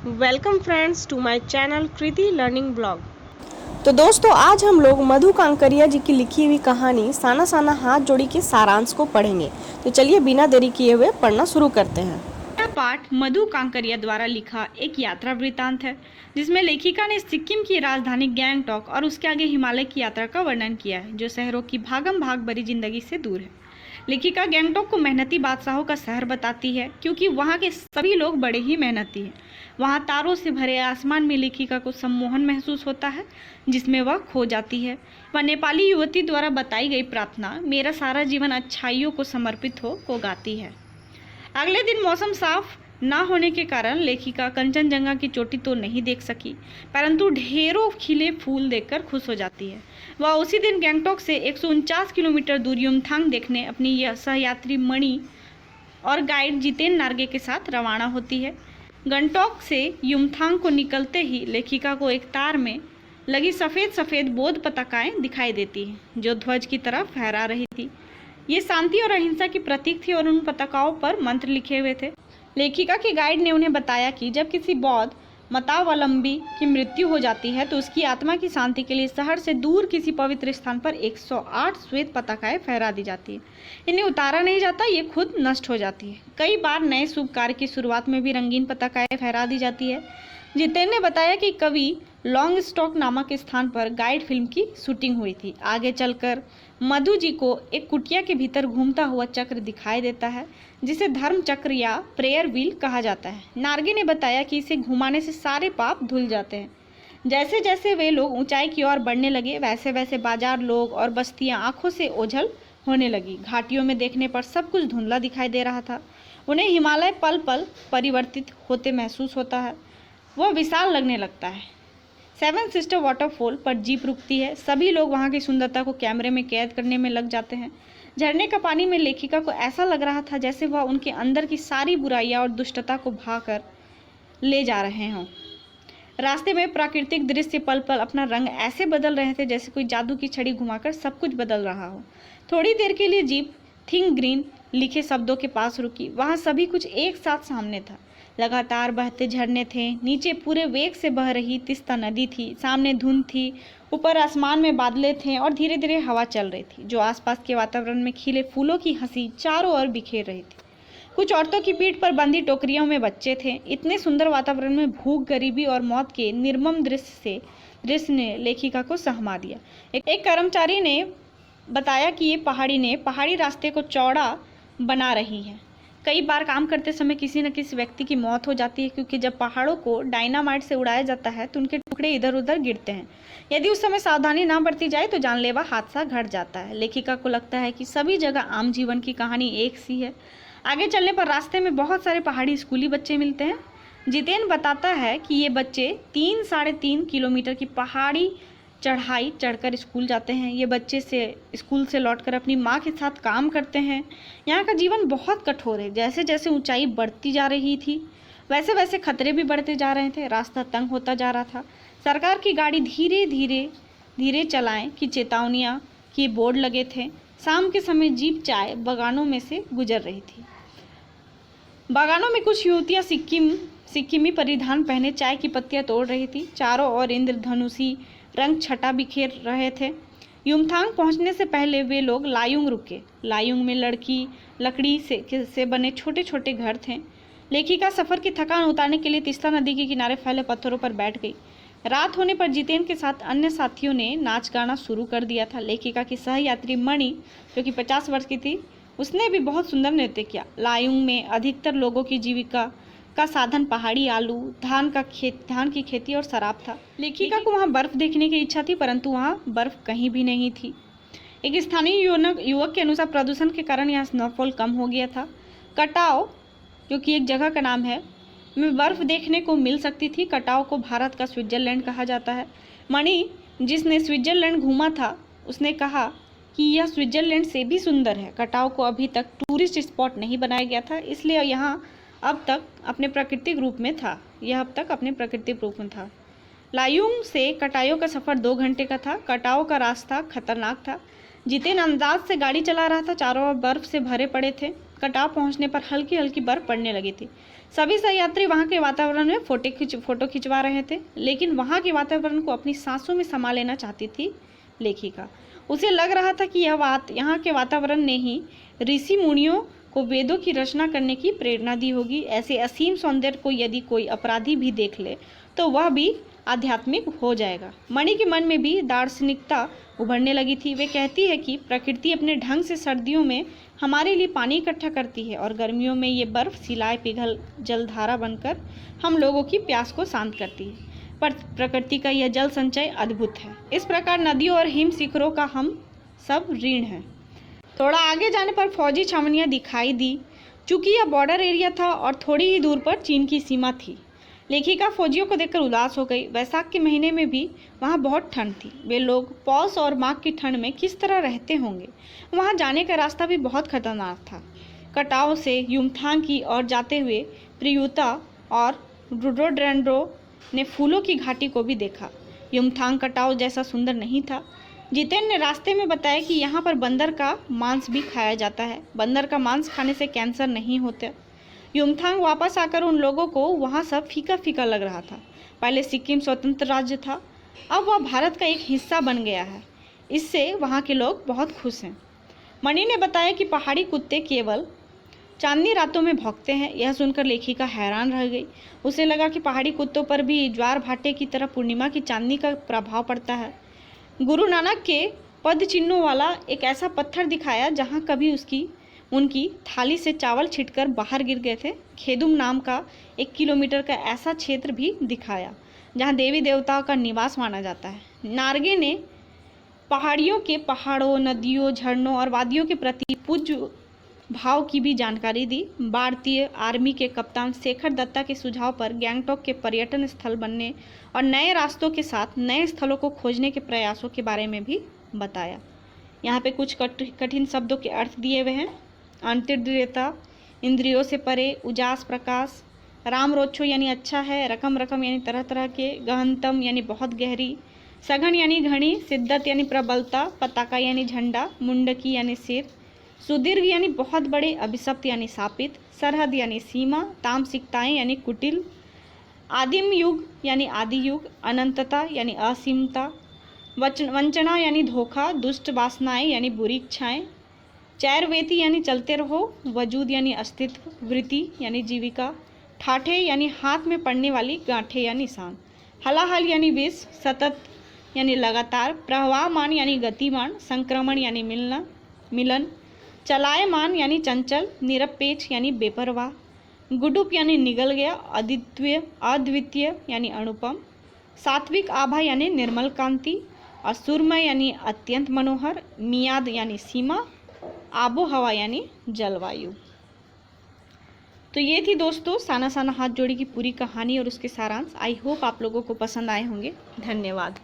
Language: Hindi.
Welcome friends to my channel Kriti learning blog. तो दोस्तों आज हम लोग मधु कांकरिया जी की लिखी हुई कहानी साना साना हाथ जोड़ी के सारांश को पढ़ेंगे। तो चलिए बिना देरी किए हुए पढ़ना शुरू करते हैं। यह पाठ मधु कांकरिया द्वारा लिखा एक यात्रा वृत्तांत है, जिसमें लेखिका ने सिक्किम की राजधानी गैंगटॉक और उसके आगे हिमालय की यात्रा का वर्णन किया है, जो शहरों की भागम भाग भरी जिंदगी से दूर है। लेखिका गैंगटॉक को मेहनती बादशाहों का शहर बताती है, क्योंकि वहाँ के सभी लोग बड़े ही मेहनती हैं। वहाँ तारों से भरे आसमान में लेखिका को सम्मोहन महसूस होता है, जिसमें वह खो जाती है। वह नेपाली युवती द्वारा बताई गई प्रार्थना मेरा सारा जीवन अच्छाइयों को समर्पित हो को गाती है। अगले दिन मौसम साफ ना होने के कारण लेखिका कंचनजंगा की चोटी तो नहीं देख सकी, परंतु ढेरों खिले फूल देखकर खुश हो जाती है। वह उसी दिन गैंगटॉक से 149 किलोमीटर दूर युमथांग देखने अपनी यह सहयात्री मणि और गाइड जितेन नार्गे के साथ रवाना होती है। गंगटोक से युमथांग को निकलते ही लेखिका को एक तार में लगी सफ़ेद सफ़ेद बौद्ध पताकाएं दिखाई देती हैं, जो ध्वज की तरफ फहरा रही थी। ये शांति और अहिंसा की प्रतीक थी और उन पताकाओं पर मंत्र लिखे हुए थे। लेखिका के गाइड ने उन्हें बताया कि जब किसी बौद्ध मतावलंबी की मृत्यु हो जाती है तो उसकी आत्मा की शांति के लिए शहर से दूर किसी पवित्र स्थान पर 108 श्वेत पताकाएं फहरा दी जाती है। इन्हें उतारा नहीं जाता, ये खुद नष्ट हो जाती है। कई बार नए शुभ कार्य की शुरुआत में भी रंगीन पताकाएं फहरा दी जाती है। जितेन ने बताया कि कवि लॉन्ग स्टॉक नामक स्थान पर गाइड फिल्म की शूटिंग हुई थी। आगे चलकर मधु जी को एक कुटिया के भीतर घूमता हुआ चक्र दिखाई देता है, जिसे धर्म चक्र या प्रेयर व्हील कहा जाता है। नार्गे ने बताया कि इसे घुमाने से सारे पाप धुल जाते हैं। जैसे जैसे वे लोग ऊंचाई की ओर बढ़ने लगे, वैसे वैसे बाजार, लोग और बस्तियां आंखों से ओझल होने लगी। घाटियों में देखने पर सब कुछ धुंधला दिखाई दे रहा था। उन्हें हिमालय पल पल परिवर्तित होते महसूस होता है। वह विशाल लगने लगता है। सेवन सिस्टर वाटरफॉल पर जीप रुकती है। सभी लोग वहाँ की सुंदरता को कैमरे में कैद करने में लग जाते हैं। झरने का पानी में लेखिका को ऐसा लग रहा था जैसे वह उनके अंदर की सारी बुराइयां और दुष्टता को भाकर ले जा रहे हों। रास्ते में प्राकृतिक दृश्य पल पल अपना रंग ऐसे बदल रहे थे जैसे कोई जादू की छड़ी घुमाकर सब कुछ बदल रहा हो। थोड़ी देर के लिए जीप थिंक ग्रीन लिखे शब्दों के पास रुकी। वहाँ सभी कुछ एक साथ सामने था। लगातार बहते झरने थे, नीचे पूरे वेग से बह रही तीस्ता नदी थी, सामने धुंध थी, ऊपर आसमान में बादले थे और धीरे धीरे हवा चल रही थी, जो आसपास के वातावरण में खिले फूलों की हंसी चारों ओर बिखेर रही थी। कुछ औरतों की पीठ पर बंधी टोकरियों में बच्चे थे। इतने सुंदर वातावरण में भूख, गरीबी और मौत के निर्मम दृश्य ने लेखिका को सहमा दिया। एक कर्मचारी ने बताया कि ये पहाड़ी रास्ते को चौड़ा बना रही है। कई बार काम करते समय किसी न किसी व्यक्ति की मौत हो जाती है, क्योंकि जब पहाड़ों को डायनामाइट से उड़ाया जाता है तो उनके टुकड़े इधर उधर गिरते हैं। यदि उस समय सावधानी ना बरती जाए तो जानलेवा हादसा घट जाता है। लेखिका को लगता है कि सभी जगह आम जीवन की कहानी एक सी है। आगे चलने पर रास्ते में बहुत सारे पहाड़ी स्कूली बच्चे मिलते हैं। जितेन बताता है कि ये बच्चे 3-3.5 किलोमीटर की पहाड़ी चढ़ाई चढ़कर स्कूल जाते हैं। ये बच्चे स्कूल से लौटकर अपनी माँ के साथ काम करते हैं। यहाँ का जीवन बहुत कठोर है। जैसे जैसे ऊंचाई बढ़ती जा रही थी, वैसे वैसे खतरे भी बढ़ते जा रहे थे। रास्ता तंग होता जा रहा था। सरकार की गाड़ी धीरे धीरे चलाएं की चेतावनियाँ के बोर्ड लगे थे। शाम के समय जीप चाय बागानों में से गुजर रही थी। बागानों में कुछ युवतियाँ सिक्किमी परिधान पहने चाय की पत्तियाँ तोड़ रही थी। चारों ओर इंद्रधनुषी रंग छटा बिखेर रहे थे। युमथांग पहुंचने से पहले वे लोग लायुंग रुके। लायुंग में लकड़ी से बने छोटे छोटे घर थे। लेखिका सफ़र की थकान उतारने के लिए तीस्ता नदी के किनारे फैले पत्थरों पर बैठ गई। रात होने पर जितेन के साथ अन्य साथियों ने नाच गाना शुरू कर दिया था। लेखिका की सहयात्री मणि, जो कि 50 वर्ष की थी, उसने भी बहुत सुंदर नृत्य किया। लायुंग में अधिकतर लोगों की जीविका का साधन पहाड़ी आलू, धान की खेती और शराब था। लेखिका को वहाँ बर्फ देखने की इच्छा थी, परंतु वहाँ बर्फ कहीं भी नहीं थी। एक स्थानीय युवक के अनुसार प्रदूषण के कारण यहाँ स्नोफॉल कम हो गया था। कटाव, जो कि एक जगह का नाम है, में बर्फ देखने को मिल सकती थी। कटाव को भारत का स्विट्जरलैंड कहा जाता है। मणि, जिसने स्विट्जरलैंड घूमा था, उसने कहा कि यह स्विट्जरलैंड से भी सुंदर है। कटाव को अभी तक टूरिस्ट स्पॉट नहीं बनाया गया था, इसलिए यहाँ अब तक अपने प्राकृतिक रूप में था। लायुंग से कटायो का सफ़र 2 घंटे का था। कटाओ का रास्ता खतरनाक था। जितेन अंदाज से गाड़ी चला रहा था। चारों ओर बर्फ से भरे पड़े थे। कटाव पहुंचने पर हल्की हल्की बर्फ पड़ने लगी थी। सभी सहयात्री वहां के वातावरण में फोटो खिंचवा रहे थे, लेकिन वहां के वातावरण को अपनी सांसों में समा लेना चाहती थी लेखिका। उसे लग रहा था कि यहाँ के वातावरण ने ही ऋषि मुनियों को वेदों की रचना करने की प्रेरणा दी होगी। ऐसे असीम सौंदर्य को यदि कोई अपराधी भी देख ले तो वह भी आध्यात्मिक हो जाएगा। मणि के मन में भी दार्शनिकता उभरने लगी थी। वे कहती है कि प्रकृति अपने ढंग से सर्दियों में हमारे लिए पानी इकट्ठा करती है और गर्मियों में ये बर्फ सिलाए पिघल जलधारा बनकर हम लोगों की प्यास को शांत करती है। पर प्रकृति का यह जल संचय अद्भुत है। इस प्रकार नदियों और हिम शिखरों का हम सब ऋण है। थोड़ा आगे जाने पर फौजी छावनियां दिखाई दी। चूंकि यह बॉर्डर एरिया था और थोड़ी ही दूर पर चीन की सीमा थी। लेखिका फौजियों को देखकर उदास हो गई। वैशाख के महीने में भी वहाँ बहुत ठंड थी। वे लोग पौष और माघ की ठंड में किस तरह रहते होंगे। वहाँ जाने का रास्ता भी बहुत खतरनाक था। कटाव से युमथांग की ओर जाते हुए प्रियुता और रोडोडेंड्रो ने फूलों की घाटी को भी देखा। युमथांग कटाव जैसा सुंदर नहीं था। जितेन ने रास्ते में बताया कि यहाँ पर बंदर का मांस भी खाया जाता है। बंदर का मांस खाने से कैंसर नहीं होता। युमथांग वापस आकर उन लोगों को वहाँ सब फीका फीका लग रहा था। पहले सिक्किम स्वतंत्र राज्य था, अब वह भारत का एक हिस्सा बन गया है। इससे वहाँ के लोग बहुत खुश हैं। मणि ने बताया कि पहाड़ी कुत्ते केवल चांदनी रातों में भौंकते हैं। यह सुनकर लेखिका हैरान रह गई। उसे लगा कि पहाड़ी कुत्तों पर भी ज्वार भाटे की तरह पूर्णिमा की चांदनी का प्रभाव पड़ता है। गुरु नानक के पद चिन्हों वाला एक ऐसा पत्थर दिखाया जहाँ कभी उनकी थाली से चावल छिटकर बाहर गिर गए थे। खेदुम नाम का 1 किलोमीटर का ऐसा क्षेत्र भी दिखाया जहाँ देवी देवताओं का निवास माना जाता है। नार्गे ने पहाड़ियों के पहाड़ों, नदियों, झरनों और वादियों के प्रति पूज्य भाव की भी जानकारी दी। भारतीय आर्मी के कप्तान शेखर दत्ता के सुझाव पर गैंगटॉक के पर्यटन स्थल बनने और नए रास्तों के साथ नए स्थलों को खोजने के प्रयासों के बारे में भी बताया। यहाँ पे कुछ कठिन शब्दों के अर्थ दिए हुए हैं। अंतर्दृढ़ता, इंद्रियों से परे, उजास प्रकाश, राम रोच्छो यानी अच्छा है, रकम रकम यानी तरह तरह के, गहनतम यानी बहुत गहरी, सघन यानी घनी, सिद्दत यानी प्रबलता, पताका यानी झंडा, मुंडकी यानी सिर, सुदीर्घ यानी बहुत बड़े, अभिशप्त यानी शापित, सरहद यानी सीमा, तामसिकताएं यानी कुटिल, आदिम युग यानी आदि युग, अनंतता यानी असीमता, वंचना यानी धोखा, दुष्ट वासनाएं यानी बुरी इच्छाएं, चैरवेती यानी चलते रहो, वजूद यानी अस्तित्व, वृत्ति यानी जीविका, ठाठे यानी हाथ में पड़ने वाली गांठें या निशान, हलाहल यानी विष, सतत यानी लगातार, प्रवाहमान यानी गतिमान, संक्रमण यानी मिलन, चलायमान यानी चंचल, निरपेक्ष यानी बेपरवाह, गुडुप यानी निगल गया, अद्वितीय यानी अनुपम, सात्विक आभा यानी निर्मल कांति, असुरमय यानी अत्यंत मनोहर, मियाद यानी सीमा, आबो हवा यानी जलवायु। तो ये थी दोस्तों साना साना हाथ जोड़ी की पूरी कहानी और उसके सारांश। आई होप आप लोगों को पसंद आए होंगे। धन्यवाद।